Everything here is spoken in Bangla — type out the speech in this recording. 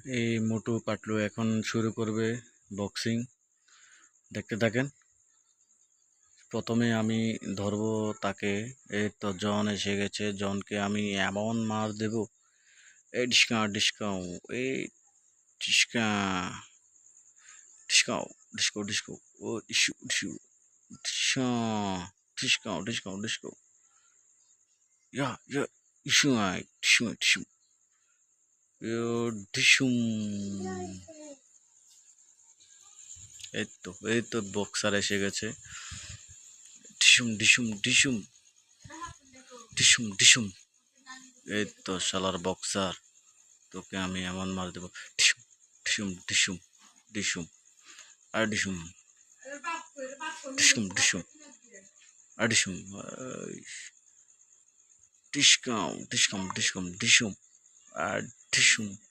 এই মোটু পাটলু এখন শুরু করবে বক্সিং। দেখতে থাকেন। প্রথমে আমি ধরবো তাকে। এই তো জন এসে গেছে, জনকে আমি এমন মার দেব। এই ডিসকা ডিসকাও, এই ডিসকা ডিসকাও, ডিসকো ডিসকো, ও ডিসু ডিসু ডিসা ডিসকাও ডিসকাও ডিসকো, ইয়া ইয়া ডিসু আই ডিসু ডিসু, ইয়ো ডিসুম। এই তো বক্সার এসে গেছে। ডিসুম ডিসুম ডিসুম ডিসুম ডিসুম। এই তো শালার বক্সার, তোকে আমি এমন মার দেবো। ডিসুম ডিসুম ডিসুম ডিসুম আর ডিসুম ডিসুম ডিসুম আর ডিসুম, ডিসকাম ডিসকাম ডিসকাম ডিসুম আর ডিসুম।